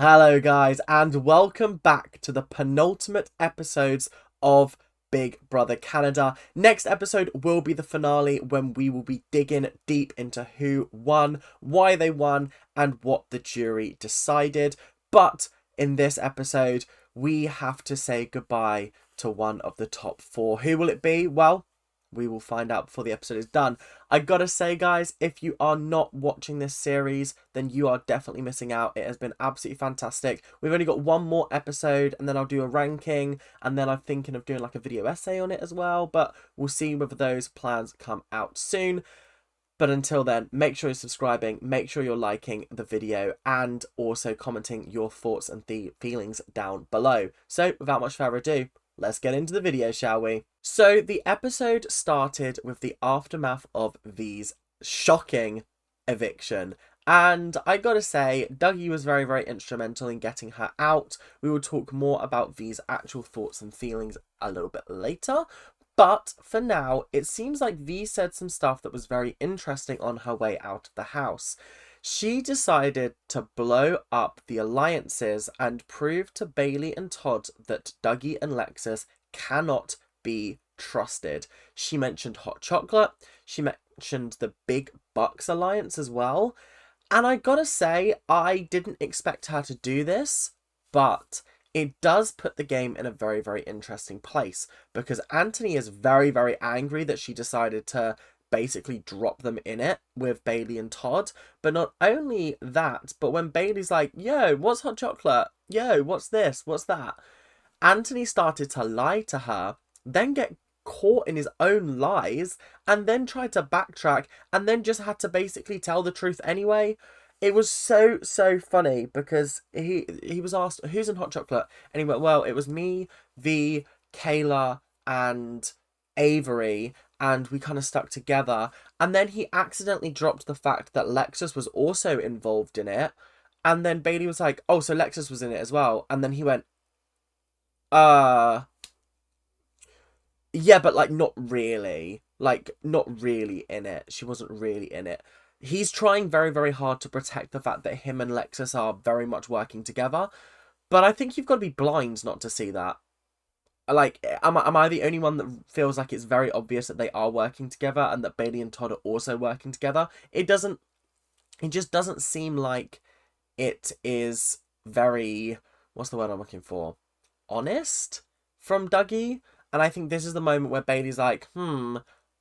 Hello, guys, and welcome back to the penultimate episodes of Big Brother Canada. Next episode will be the finale when we will be digging deep into who won, why they won, and what the jury decided. But in this episode, we have to say goodbye to one of the top four. Who will it be? Well, we will find out before the episode is done. I gotta say, guys, if you are not watching this series, then you are definitely missing out. It has been absolutely fantastic. We've only got one more episode, and then I'll do a ranking, and then I'm thinking of doing like a video essay on it as well, but we'll see whether those plans come out soon. But until then, make sure you're subscribing, make sure you're liking the video, and also commenting your thoughts and feelings down below. So, without much further ado, let's get into the video, shall we? So, the episode started with the aftermath of V's shocking eviction. And I gotta say, Dougie was very, very instrumental in getting her out. We will talk more about V's actual thoughts and feelings a little bit later. But for now, it seems like V said some stuff that was very interesting on her way out of the house. She decided to blow up the alliances and prove to Bailey and Todd that Dougie and Lexus cannot be trusted. She mentioned hot chocolate. She mentioned the Big Bucks alliance as well. And I gotta say, I didn't expect her to do this, but it does put the game in a very, very interesting place because Anthony is very, very angry that she decided to basically drop them in it with Bailey and Todd. But not only that, but when Bailey's like, yo, what's hot chocolate? Yo, what's this? What's that? Anthony started to lie to her, then get caught in his own lies, and then tried to backtrack, and then just had to basically tell the truth anyway. It was so funny because he was asked, who's in hot chocolate? And he went, well, it was me, V, Kayla, and Avery, and we kind of stuck together. And then he accidentally dropped the fact that Lexus was also involved in it. And then Bailey was like, oh, so Lexus was in it as well. And then he went, yeah, but like not really. Like, not really in it. She wasn't really in it. He's trying very, very hard to protect the fact that him and Lexus are very much working together. But I think you've got to be blind not to see that. Like, am I the only one that feels like it's very obvious that they are working together and that Bailey and Todd are also working together? It just doesn't seem like it is very, what's the word I'm looking for? Honest from Dougie. And I think this is the moment where Bailey's like,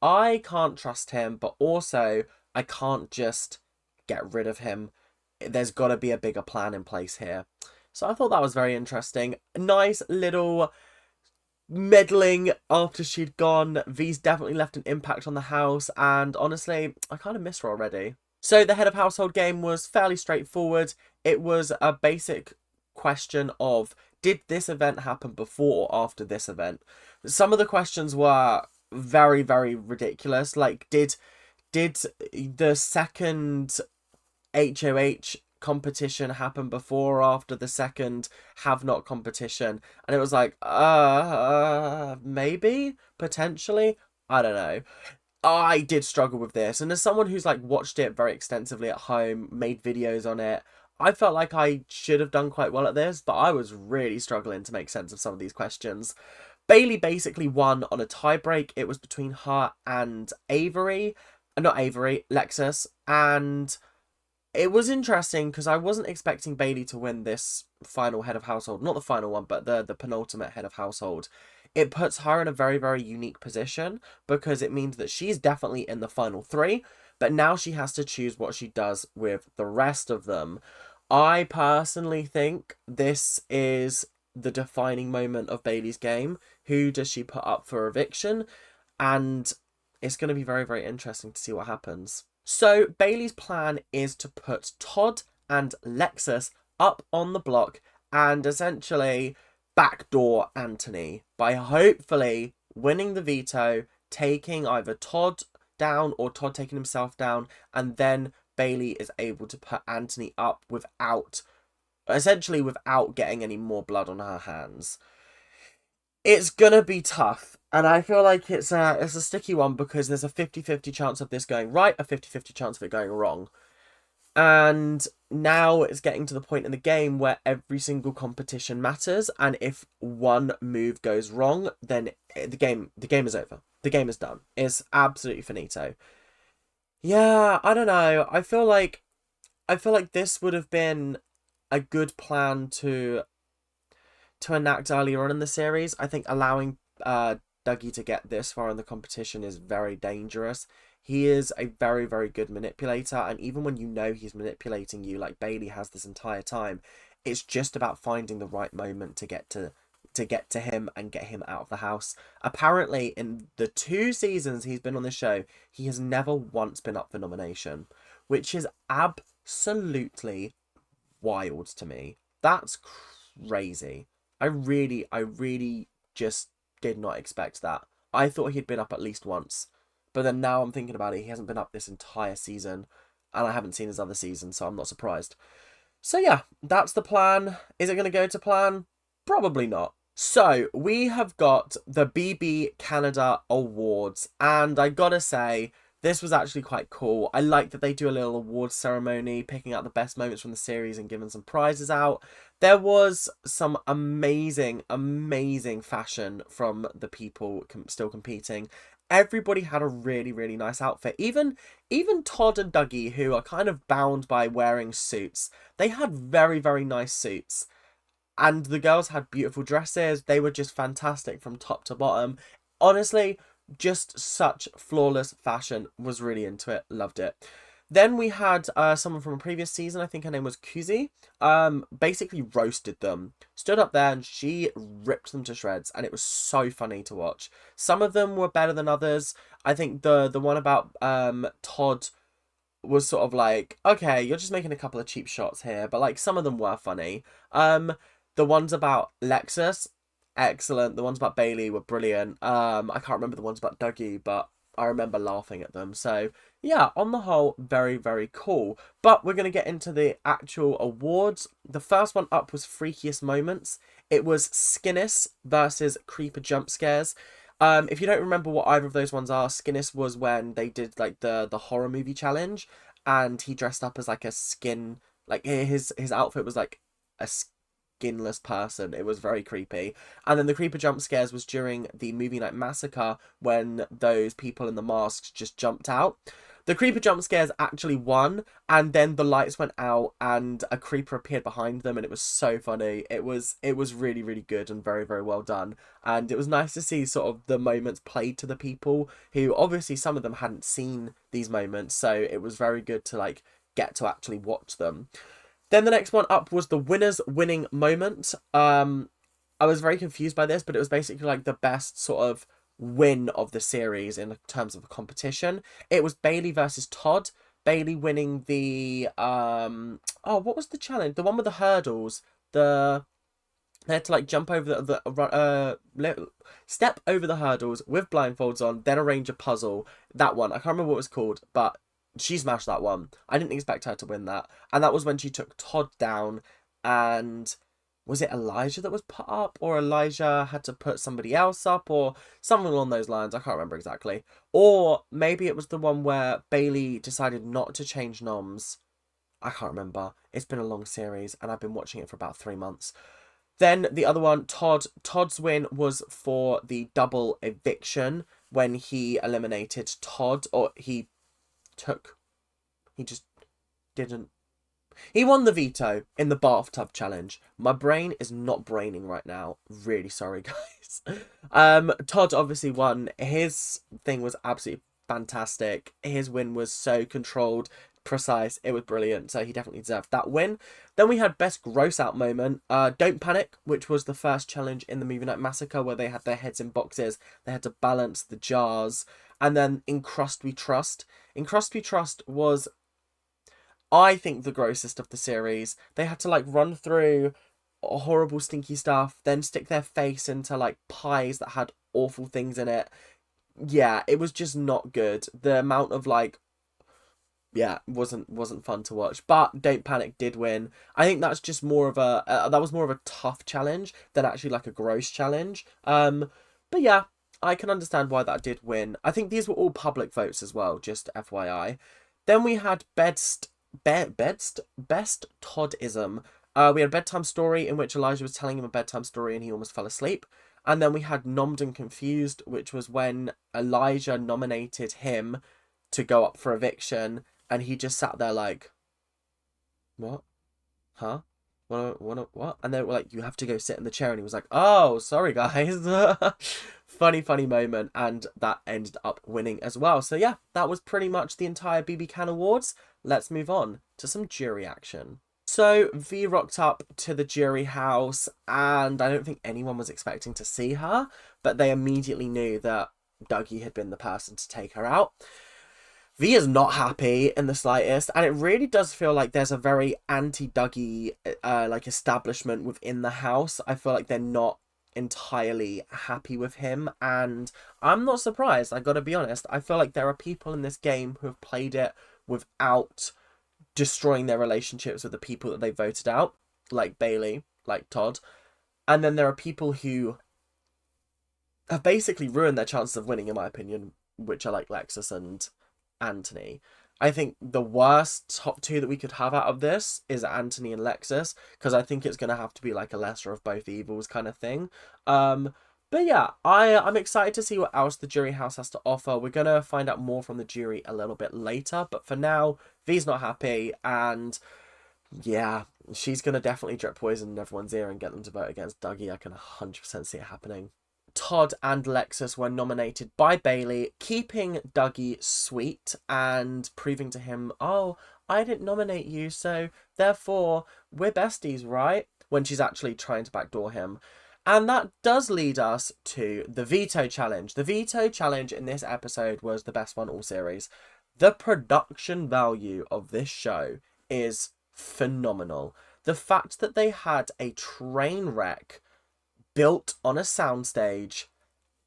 I can't trust him, but also I can't just get rid of him. There's got to be a bigger plan in place here. So I thought that was very interesting. Nice little meddling after she'd gone. V's definitely left an impact on the house, and honestly, I kind of miss her already. So the head of household game was fairly straightforward. It was a basic question of, did this event happen before or after this event? Some of the questions were very, very ridiculous. Like, did the second HOH competition happen before or after the second have not competition? And it was like, maybe, potentially, I don't know. I did struggle with this, and as someone who's like watched it very extensively at home, made videos on it, I felt like I should have done quite well at this, but I was really struggling to make sense of some of these questions. Bailey basically won on a tiebreak. It was between her and Avery. Not Avery, Lexus. And it was interesting because I wasn't expecting Bailey to win this final head of household. Not the final one, but the penultimate head of household. It puts her in a very, very unique position because it means that she's definitely in the final three. But now she has to choose what she does with the rest of them. I personally think this is the defining moment of Bailey's game. Who does she put up for eviction? And it's going to be very, very interesting to see what happens. So Bailey's plan is to put Todd and Lexus up on the block and essentially backdoor Anthony by hopefully winning the veto, taking either Todd down or Todd taking himself down, and then Bailey is able to put Anthony up without getting any more blood on her hands. It's gonna be tough, and I feel like it's a sticky one because there's a 50-50 chance of this going right, a 50-50 chance of it going wrong. And now it's getting to the point in the game where every single competition matters, and if one move goes wrong, then the game is over. The game is done. It's absolutely finito. Yeah, I don't know. I feel like this would have been a good plan to enact earlier on in the series. I think allowing Dougie to get this far in the competition is very dangerous. He is a very, very good manipulator, and even when you know he's manipulating you, like Bailey has this entire time, it's just about finding the right moment to get to him and get him out of the house. Apparently, in the 2 seasons he's been on the show, he has never once been up for nomination, which is absolutely wild to me. That's crazy. I really just did not expect that. I thought he'd been up at least once. But then now I'm thinking about it, he hasn't been up this entire season. And I haven't seen his other season, so I'm not surprised. So yeah, that's the plan. Is it going to go to plan? Probably not. So we have got the BB Canada Awards. And I gotta say, this was actually quite cool. I like that they do a little awards ceremony, picking out the best moments from the series and giving some prizes out. There was some amazing, amazing fashion from the people still competing. Everybody had a really, really nice outfit. Even Todd and Dougie, who are kind of bound by wearing suits, they had very, very nice suits. And the girls had beautiful dresses. They were just fantastic from top to bottom. Honestly, just such flawless fashion. Was really into it. Loved it. Then we had someone from a previous season, I think her name was Kuzi, basically roasted them. Stood up there and she ripped them to shreds, and it was so funny to watch. Some of them were better than others. I think the one about Todd was sort of like, okay, you're just making a couple of cheap shots here, but like some of them were funny. The ones about Lexus, excellent. The ones about Bailey were brilliant. I can't remember the ones about Dougie, but I remember laughing at them. So yeah, on the whole, very, very cool. But we're going to get into the actual awards. The first one up was Freakiest Moments. It was Skinnis versus Creeper Jump Scares. If you don't remember what either of those ones are, Skinnis was when they did like the horror movie challenge, and he dressed up as like a skin, like his outfit was like a skinless person. It was very creepy. And then the Creeper Jump Scares was during the movie night massacre when those people in the masks just jumped out. The Creeper Jump Scares actually won, and then the lights went out and a creeper appeared behind them, and it was so funny. It was really, really good and very, very well done. And it was nice to see sort of the moments played to the people who obviously some of them hadn't seen these moments, so it was very good to like get to actually watch them. Then the next one up was the winner's winning moment. I was very confused by this, but it was basically like the best sort of win of the series in terms of a competition. It was Bailey versus Todd. Bailey winning the what was the challenge? The one with the hurdles. They had to like jump over step over the hurdles with blindfolds on, then arrange a puzzle. That one, I can't remember what it was called, but she smashed that one. I didn't expect her to win that. And that was when she took Todd down, and was it Elijah that was put up, or Elijah had to put somebody else up, or something along those lines? I can't remember exactly. Or maybe it was the one where Bailey decided not to change noms. I can't remember. It's been a long series, and I've been watching it for about 3 months. Then the other one, Todd's win was for the double eviction when he eliminated Todd, or he just didn't. He won the veto in the bathtub challenge. My brain is not braining right now. Really sorry, guys. Todd obviously won. His thing was absolutely fantastic. His win was so controlled, precise. It was brilliant. So he definitely deserved that win. Then we had best gross out moment. Don't Panic, which was the first challenge in the Movie Night Massacre where they had their heads in boxes. They had to balance the jars. And then In Crust We Trust. In Crust We Trust was, I think, the grossest of the series. They had to like run through horrible stinky stuff, then stick their face into like pies that had awful things in it. Yeah, it was just not good. The amount of like, yeah, wasn't fun to watch. But Don't Panic did win. I think that's just more of a that was more of a tough challenge than actually like a gross challenge. But yeah, I can understand why that did win. I think these were all public votes as well, just FYI. Then we had best Toddism. We had a bedtime story in which Elijah was telling him a bedtime story and he almost fell asleep. And then we had Nommed and Confused, which was when Elijah nominated him to go up for eviction, and he just sat there like, what? Huh? What? And they were like, you have to go sit in the chair. And he was like, oh, sorry, guys. Funny moment. And that ended up winning as well. So yeah, that was pretty much the entire BB Can Awards. Let's move on to some jury action. So V rocked up to the jury house, and I don't think anyone was expecting to see her, but they immediately knew that Dougie had been the person to take her out. V is not happy in the slightest, and it really does feel like there's a very anti-Dougie like establishment within the house. I feel like they're not entirely happy with him, and I'm not surprised. I gotta be honest. I feel like there are people in this game who have played it without destroying their relationships with the people that they voted out, like Bailey, like Todd, and then there are people who have basically ruined their chances of winning, in my opinion, which are like Lexus and Anthony. I think the worst top two that we could have out of this is Anthony and Lexus, because I think it's going to have to be like a lesser of both evils kind of thing. But yeah, I'm excited to see what else the jury house has to offer. We're going to find out more from the jury a little bit later, but for now, V's not happy, and yeah, she's going to definitely drip poison in everyone's ear and get them to vote against Dougie. I can 100% see it happening. Todd and Lexus were nominated by Bailey, keeping Dougie sweet and proving to him, oh, I didn't nominate you, so therefore we're besties, right? When she's actually trying to backdoor him. And that does lead us to the veto challenge. The veto challenge in this episode was the best one all series. The production value of this show is phenomenal. The fact that they had a train wreck built on a soundstage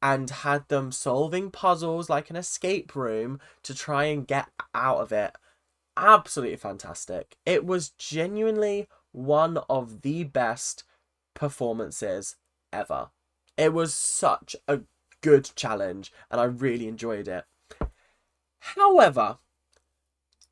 and had them solving puzzles like an escape room to try and get out of it. Absolutely fantastic. It was genuinely one of the best performances ever. It was such a good challenge and I really enjoyed it. However,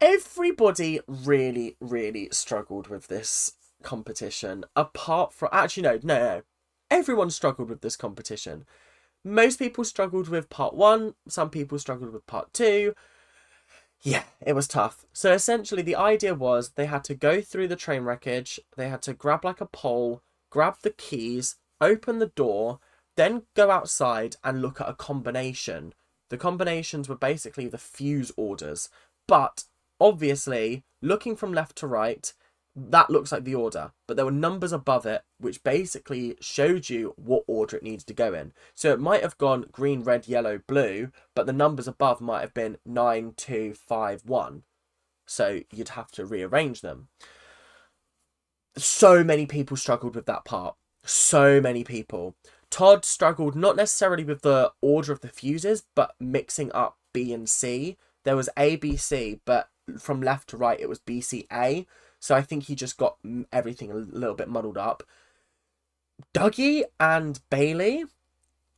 everybody really struggled with this competition, apart from... Actually, no. Everyone struggled with this competition. Most people struggled with part 1. Some people struggled with part 2. Yeah, it was tough. So essentially the idea was they had to go through the train wreckage. They had to grab like a pole, grab the keys, open the door, then go outside and look at a combination. The combinations were basically the fuse orders. But obviously, looking from left to right, that looks like the order, but there were numbers above it which basically showed you what order it needs to go in. So it might have gone green, red, yellow, blue, but the numbers above might have been 9, 2, 5, 1. So you'd have to rearrange them. So many people struggled with that part. So many people. Todd struggled not necessarily with the order of the fuses, but mixing up B and C. There was A, B, C, but from left to right it was B, C, A. So I think he just got everything a little bit muddled up. Dougie and Bailey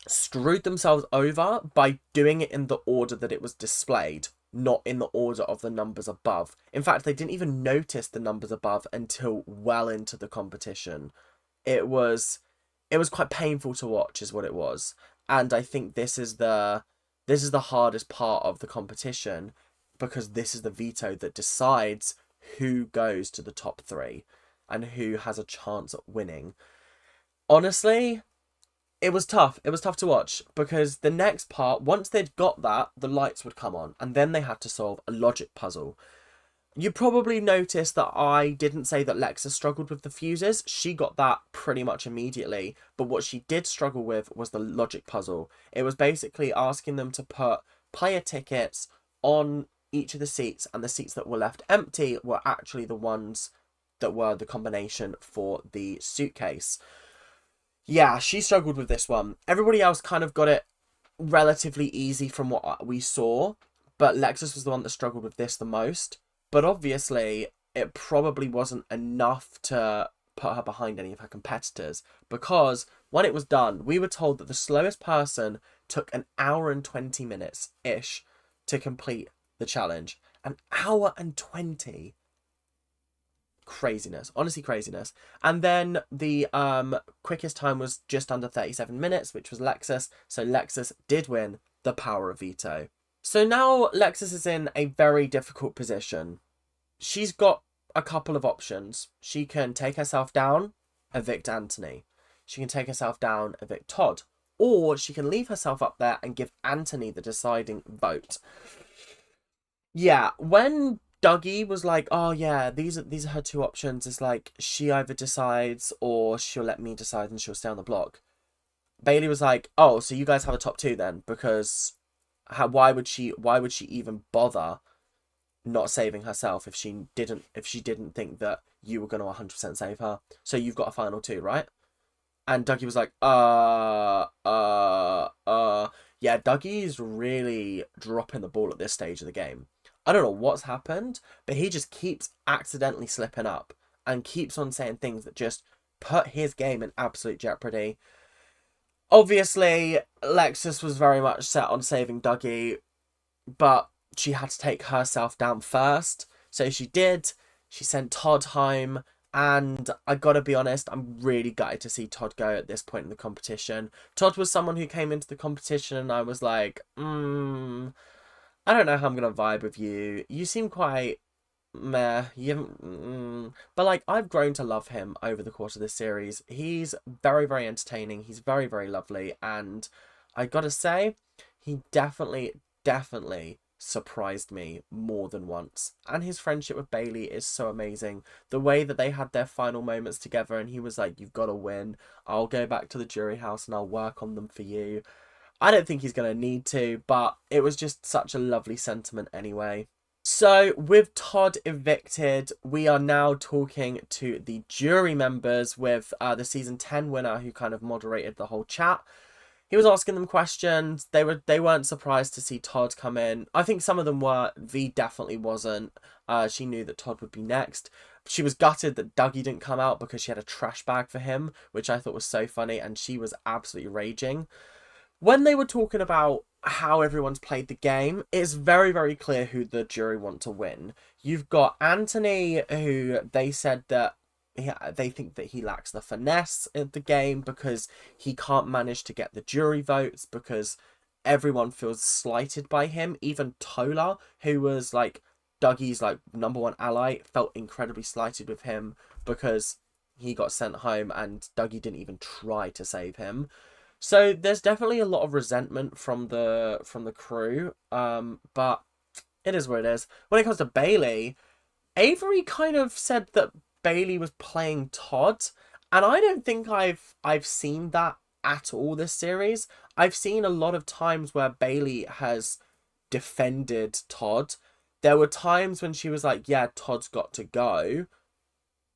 screwed themselves over by doing it in the order that it was displayed, not in the order of the numbers above. In fact, they didn't even notice the numbers above until well into the competition. It was quite painful to watch, is what it was. And I think this is the hardest part of the competition, because this is the veto that decides who goes to the top 3 and who has a chance at winning. Honestly, it was tough. It was tough to watch, because the next part, once they'd got that, the lights would come on, and then they had to solve a logic puzzle. You probably noticed that I didn't say that Lexa struggled with the fuses. She got that pretty much immediately, but what she did struggle with was the logic puzzle. It was basically asking them to put player tickets on each of the seats, and the seats that were left empty were actually the ones that were the combination for the suitcase. Yeah, she struggled with this one. Everybody else kind of got it relatively easy from what we saw, but Lexus was the one that struggled with this the most. But obviously, it probably wasn't enough to put her behind any of her competitors, because when it was done, we were told that the slowest person took 1 hour and 20 minutes-ish to complete the challenge. 1 hour and 20. craziness, honestly craziness. And then the quickest time was just under 37 minutes, which was Lexus. So Lexus did win the power of veto. So now Lexus is in a very difficult position. She's got a couple of options. She can take herself down, evict Anthony. She can take herself down, evict Todd. Or she can leave herself up there and give Anthony the deciding vote. Yeah, when Dougie was like, oh yeah, these are her two options, it's like she either decides or she'll let me decide and she'll stay on the block. Bailey was like, oh, so you guys have a top two then, because why would she even bother not saving herself if she didn't think that you were going to 100% save her? So you've got a final two, right? And Dougie was like, yeah, Dougie's really dropping the ball at this stage of the game. I don't know what's happened, but he just keeps accidentally slipping up and keeps on saying things that just put his game in absolute jeopardy. Obviously, Lexus was very much set on saving Dougie, but she had to take herself down first. So she did. She sent Todd home. And I gotta be honest, I'm really gutted to see Todd go at this point in the competition. Todd was someone who came into the competition and I was like, I don't know how I'm gonna vibe with you. You seem quite meh. You haven't, but like I've grown to love him over the course of this series. He's very, very entertaining. He's very, very lovely, and I gotta say, he definitely surprised me more than once. And his friendship with Bailey is so amazing. The way that they had their final moments together and he was like, you've got to win. I'll go back to the jury house and I'll work on them for you. I don't think he's going to need to, but it was just such a lovely sentiment anyway. So with Todd evicted, we are now talking to the jury members with the season 10 winner who kind of moderated the whole chat. He was asking them questions. They weren't surprised to see Todd come in. I think some of them were. V definitely wasn't. She knew that Todd would be next. She was gutted that Dougie didn't come out because she had a trash bag for him, which I thought was so funny, and she was absolutely raging. When they were talking about how everyone's played the game, it's very, very clear who the jury want to win. You've got Anthony, who they said that they think that he lacks the finesse of the game because he can't manage to get the jury votes because everyone feels slighted by him. Even Tola, who was like Dougie's like #1 ally, felt incredibly slighted with him because he got sent home and Dougie didn't even try to save him. So there's definitely a lot of resentment from the crew, but it is what it is. When it comes to Bailey, Avery kind of said that Bailey was playing Todd, and I don't think I've seen that at all this series. I've seen a lot of times where Bailey has defended Todd. There were times when she was like, yeah, Todd's got to go,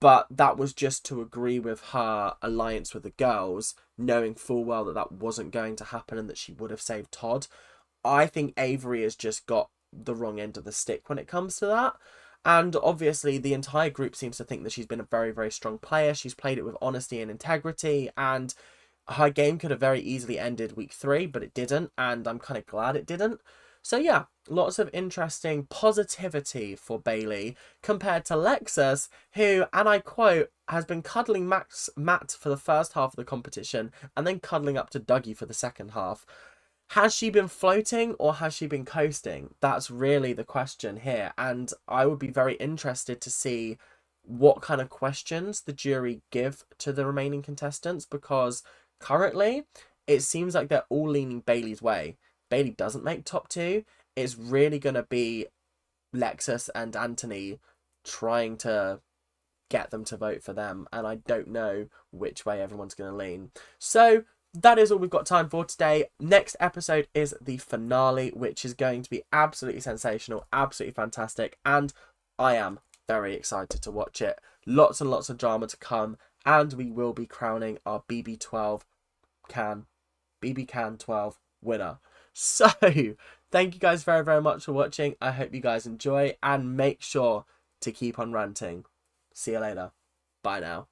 but that was just to agree with her alliance with the girls, knowing full well that that wasn't going to happen and that she would have saved Todd. I think Avery has just got the wrong end of the stick when it comes to that. And obviously the entire group seems to think that she's been a very, very strong player. She's played it with honesty and integrity, and her game could have very easily ended week 3, but it didn't, and I'm kind of glad it didn't. So yeah, lots of interesting positivity for Bailey compared to Lexus, who, and I quote, has been cuddling Matt for the first half of the competition and then cuddling up to Dougie for the second half. Has she been floating or has she been coasting? That's really the question here. And I would be very interested to see what kind of questions the jury give to the remaining contestants, because currently it seems like they're all leaning Bailey's way. Bailey doesn't make top 2. It's really going to be Lexus and Anthony trying to get them to vote for them. And I don't know which way everyone's going to lean. So that is all we've got time for today. Next episode is the finale, which is going to be absolutely sensational, absolutely fantastic, and I am very excited to watch it. Lots and lots of drama to come, and we will be crowning our BB Can 12 winner. So, thank you guys very, very much for watching. I hope you guys enjoy, and make sure to keep on ranting. See you later. Bye now.